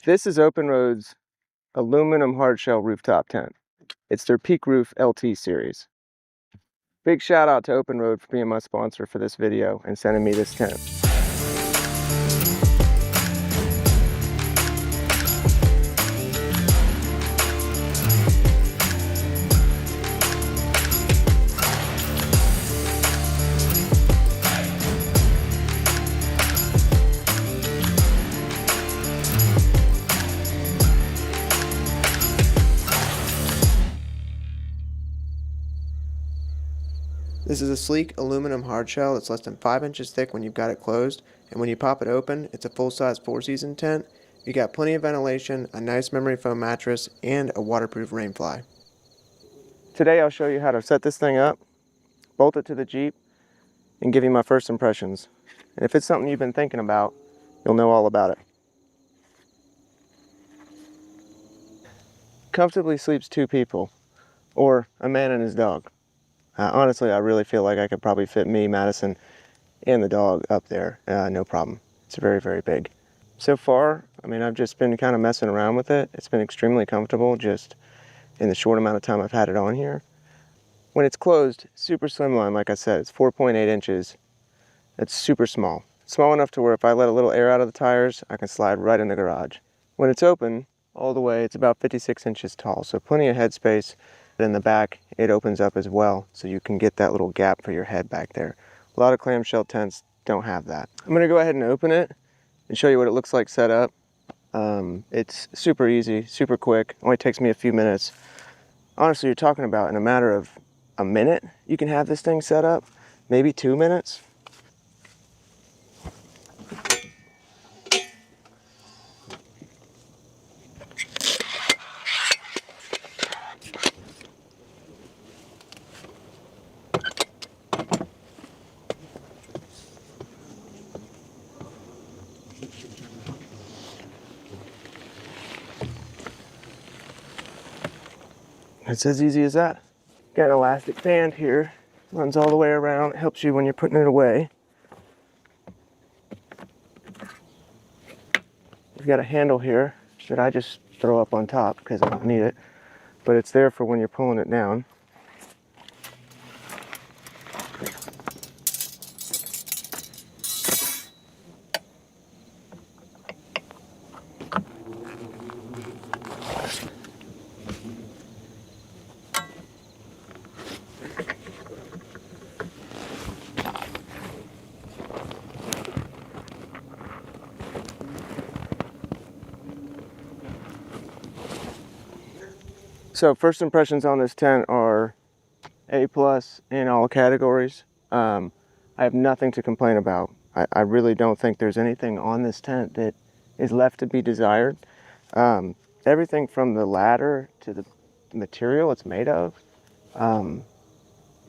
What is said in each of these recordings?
This is OPENROAD's aluminum hardshell rooftop tent. It's their PeakRoof LT series. Big shout out to OPENROAD for being my sponsor for this video and sending me this tent. This is a sleek aluminum hardshell that's less than 5 inches thick when you've got it closed, and when you pop it open, it's a full-size 4-season tent. You got plenty of ventilation, a nice memory foam mattress, and a waterproof rainfly. Today I'll show you how to set this thing up, bolt it to the Jeep, and give you my first impressions. And if it's something you've been thinking about, you'll know all about it. Comfortably sleeps 2 people, or a man and his dog. Honestly, I really feel like I could probably fit me, Madison, and the dog up there, no problem. It's very, very big. So far, I mean, I've just been kind of messing around with it. It's been extremely comfortable just in the short amount of time I've had it on here. When it's closed, super slimline, like I said, it's 4.8 inches. It's super small. Small enough to where if I let a little air out of the tires, I can slide right in the garage. When it's open, all the way, it's about 56 inches tall, so plenty of headspace. In the back, it opens up as well, so you can get that little gap for your head back there. A lot of clamshell tents don't have that. I'm gonna go ahead and open it and show you what it looks like set up. It's super easy, super quick, only takes me a few minutes. Honestly, you're talking about in a matter of a minute, you can have this thing set up, maybe 2 minutes. It's as easy as that. Got an elastic band here, runs all the way around. It helps you when you're putting it away. We've got a handle here that I just throw up on top because I don't need it, but it's there for when you're pulling it down. So first impressions on this tent are A+ in all categories. I have nothing to complain about. I really don't think there's anything on this tent that is left to be desired. Everything from the ladder to the material it's made of,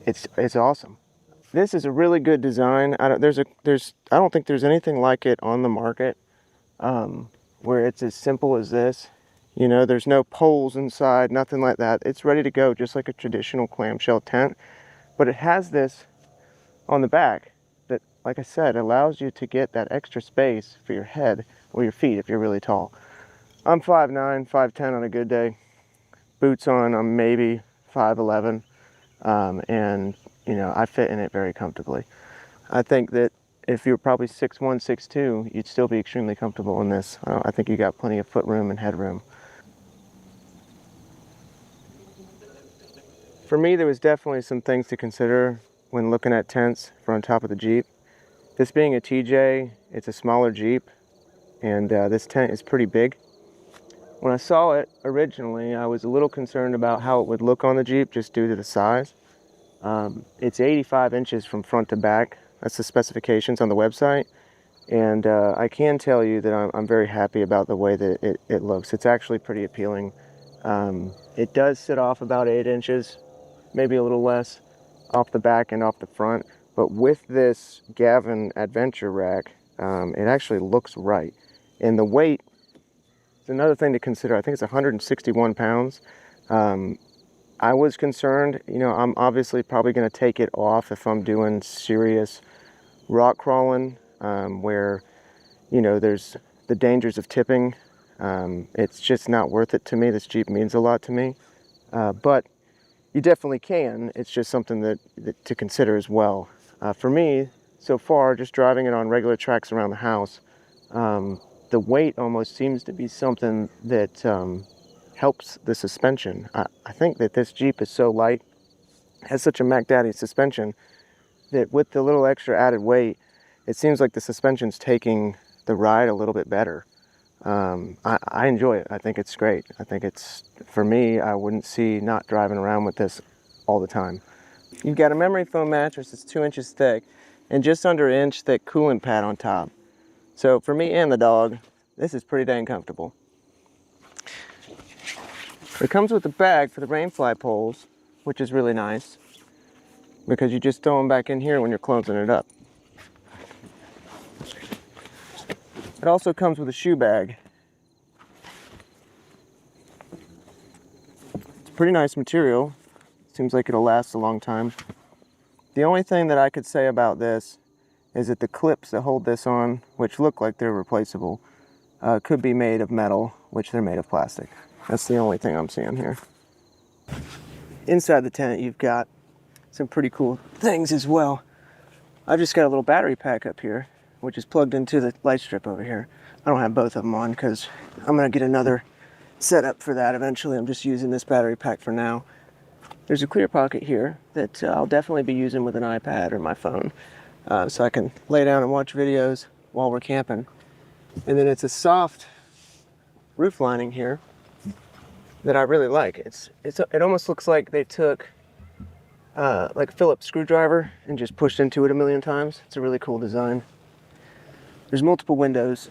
it's awesome. This is a really good design. I don't think there's anything like it on the market, where it's as simple as this. You know, there's no poles inside, nothing like that. It's ready to go, just like a traditional clamshell tent. But it has this on the back that, like I said, allows you to get that extra space for your head or your feet if you're really tall. I'm 5'9", 5'10" on a good day. Boots on, I'm maybe 5'11", and you know, I fit in it very comfortably. I think that if you're probably 6'1", 6'2", you'd still be extremely comfortable in this. I think you got plenty of foot room and head room. For me, there was definitely some things to consider when looking at tents for on top of the Jeep. This being a TJ, it's a smaller Jeep, and this tent is pretty big. When I saw it originally, I was a little concerned about how it would look on the Jeep just due to the size. It's 85 inches from front to back. That's the specifications on the website. And I can tell you that I'm very happy about the way that it looks. It's actually pretty appealing. It does sit off about 8 inches, maybe a little less, off the back and off the front. But with this Gavin Adventure Rack, it actually looks right. And the weight is another thing to consider. I think it's 161 pounds. I was concerned, you know, I'm obviously probably going to take it off if I'm doing serious rock crawling, where, you know, there's the dangers of tipping. It's just not worth it to me. This Jeep means a lot to me, but you definitely can. It's just something that to consider as well. For me, so far, just driving it on regular tracks around the house, the weight almost seems to be something that helps the suspension. I think that this Jeep is so light, has such a Mac Daddy suspension, that with the little extra added weight, it seems like the suspension's taking the ride a little bit better. I enjoy it. I think it's great. I think it's, for me, I wouldn't see not driving around with this all the time. You've got a memory foam mattress that's 2 inches thick and just under an inch thick coolant pad on top. So for me and the dog, this is pretty dang comfortable. It comes with a bag for the rainfly poles, which is really nice because you just throw them back in here when you're closing it up. It also comes with a shoe bag. It's pretty nice material. Seems like it'll last a long time. The only thing that I could say about this is that the clips that hold this on, which look like they're replaceable, could be made of metal, which they're made of plastic. That's the only thing I'm seeing here. Inside the tent, you've got some pretty cool things as well. I've just got a little battery pack up here, which is plugged into the light strip over here. I don't have both of them on because I'm gonna get another setup for that eventually. I'm just using this battery pack for now. There's a clear pocket here that I'll definitely be using with an iPad or my phone, so I can lay down and watch videos while we're camping. And then it's a soft roof lining here that I really like. It almost looks like they took like a Phillips screwdriver and just pushed into it a million times. It's a really cool design. There's multiple windows.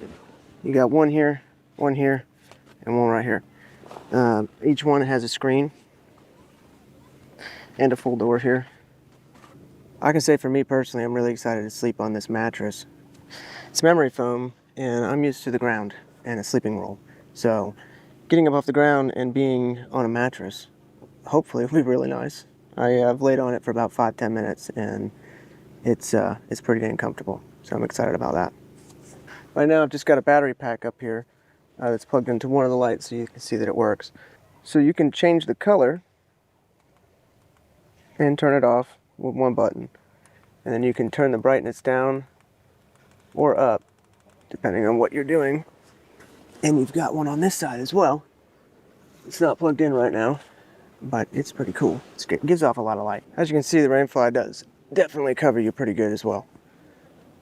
You got one here, and one right here. Each one has a screen and a full door here. I can say for me personally, I'm really excited to sleep on this mattress. It's memory foam, and I'm used to the ground and a sleeping roll. So getting up off the ground and being on a mattress, hopefully it'll be really nice. I've laid on it for about 5-10 minutes, and it's pretty dang comfortable. So I'm excited about that. Right now I've just got a battery pack up here that's plugged into one of the lights so you can see that it works. So you can change the color and turn it off with one button. And then you can turn the brightness down or up, depending on what you're doing. And you've got one on this side as well. It's not plugged in right now, but it's pretty cool. It gives off a lot of light. As you can see, the rainfly does definitely cover you pretty good as well.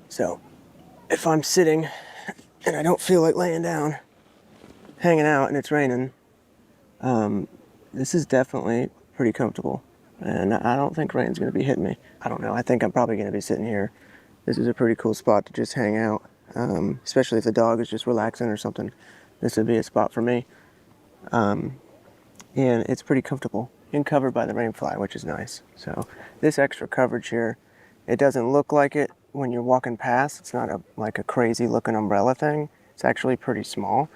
So if I'm sitting and I don't feel like laying down, hanging out, and it's raining, this is definitely pretty comfortable. And I don't think rain's gonna be hitting me. I don't know, I think I'm probably gonna be sitting here. This is a pretty cool spot to just hang out, especially if the dog is just relaxing or something. This would be a spot for me. And it's pretty comfortable and covered by the rainfly, which is nice. So this extra coverage here, it doesn't look like it when you're walking past. It's not like a crazy looking umbrella thing. It's actually pretty small.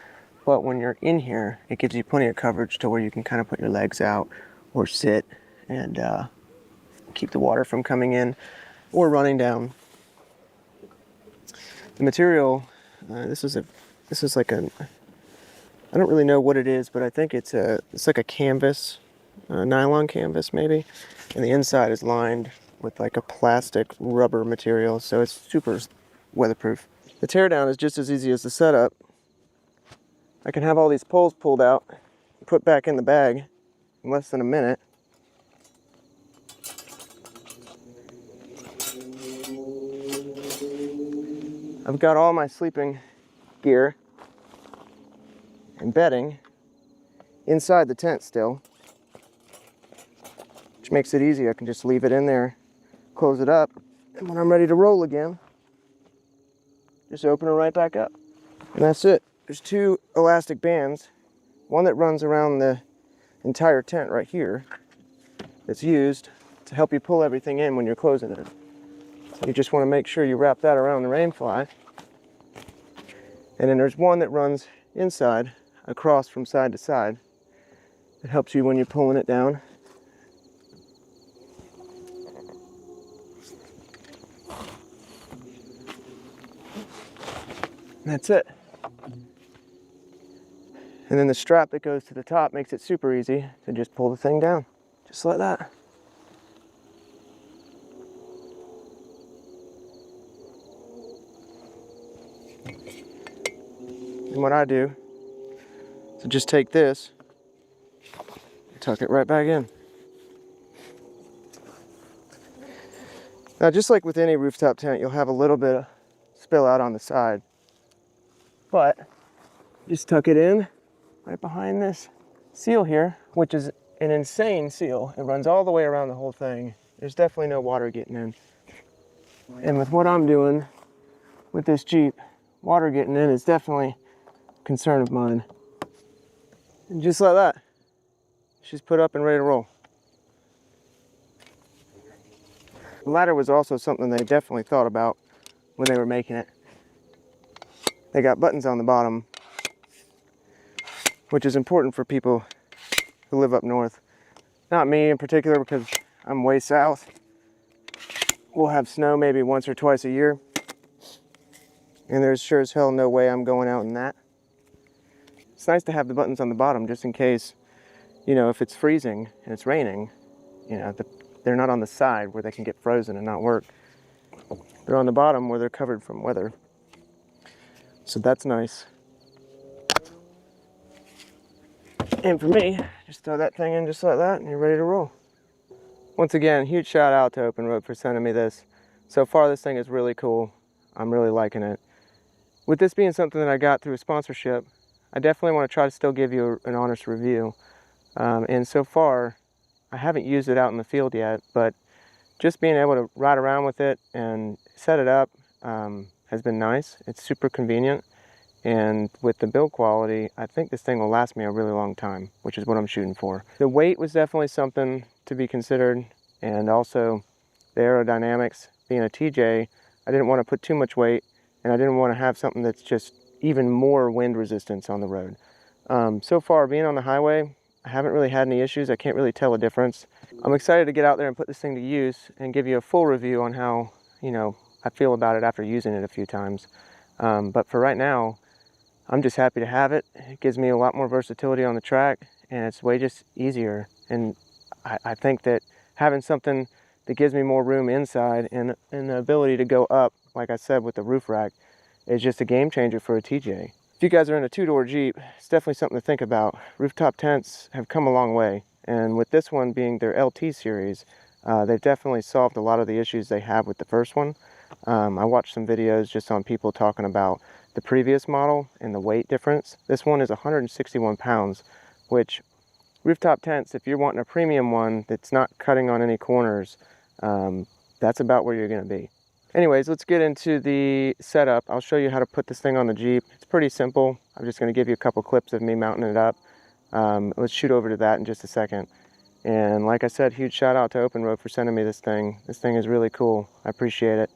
But when you're in here, it gives you plenty of coverage to where you can kind of put your legs out or sit and keep the water from coming in or running down. The material, this is like a, I don't really know what it is, but I think it's like a canvas, nylon canvas maybe, and the inside is lined with like a plastic rubber material, so it's super weatherproof. The teardown is just as easy as the setup. I can have all these poles pulled out and put back in the bag in less than a minute. I've got all my sleeping gear and bedding inside the tent still, which makes it easy. I can just leave it in there, close it up, and when I'm ready to roll again, just open it right back up. And that's it. There's 2 elastic bands, one that runs around the entire tent right here that's used to help you pull everything in when you're closing it. So you just want to make sure you wrap that around the rainfly. And then there's one that runs inside, across from side to side. It helps you when you're pulling it down. And that's it. And then the strap that goes to the top makes it super easy to just pull the thing down, just like that. And what I do is just take this, tuck it right back in. Now, just like with any rooftop tent, you'll have a little bit of spill out on the side, but just tuck it in right behind this seal here, which is an insane seal. It runs all the way around the whole thing. There's definitely no water getting in. And with what I'm doing with this Jeep, water getting in is definitely a concern of mine. And just like that, she's put up and ready to roll. The ladder was also something they definitely thought about when they were making it. They got buttons on the bottom, which is important for people who live up north. Not me in particular, because I'm way south. We'll have snow maybe once or twice a year, and there's sure as hell no way I'm going out in that. It's nice to have the buttons on the bottom just in case, you know, if it's freezing and it's raining, you know, they're not on the side where they can get frozen and not work. They're on the bottom where they're covered from weather. So that's nice. And for me, just throw that thing in just like that and you're ready to roll. Once again, huge shout out to OPENROAD for sending me this. So far, this thing is really cool. I'm really liking it. With this being something that I got through a sponsorship, I definitely want to try to still give you an honest review. And so far, I haven't used it out in the field yet, but just being able to ride around with it and set it up has been nice. It's super convenient. And with the build quality, I think this thing will last me a really long time, which is what I'm shooting for. The weight was definitely something to be considered, and also the aerodynamics. Being a TJ, I didn't want to put too much weight, and I didn't want to have something that's just even more wind resistance on the road. So far, being on the highway, I haven't really had any issues. I can't really tell a difference. I'm excited to get out there and put this thing to use and give you a full review on how, you know, I feel about it after using it a few times. But for right now, I'm just happy to have it. It gives me a lot more versatility on the track, and it's way just easier. And I think that having something that gives me more room inside and the ability to go up, like I said, with the roof rack, is just a game changer for a TJ. If you guys are in a two-door Jeep, it's definitely something to think about. Rooftop tents have come a long way, and with this one being their LT series, they've definitely solved a lot of the issues they have with the first one. I watched some videos just on people talking about the previous model and the weight difference. This one is 161 pounds, which rooftop tents, if you're wanting a premium one that's not cutting on any corners, that's about where you're gonna be. Anyways, let's get into the setup. I'll show you how to put this thing on the Jeep. It's pretty simple. I'm just gonna give you a couple clips of me mounting it up. Let's shoot over to that in just a second. And like I said, huge shout out to OPENROAD for sending me this thing. This thing is really cool. I appreciate it.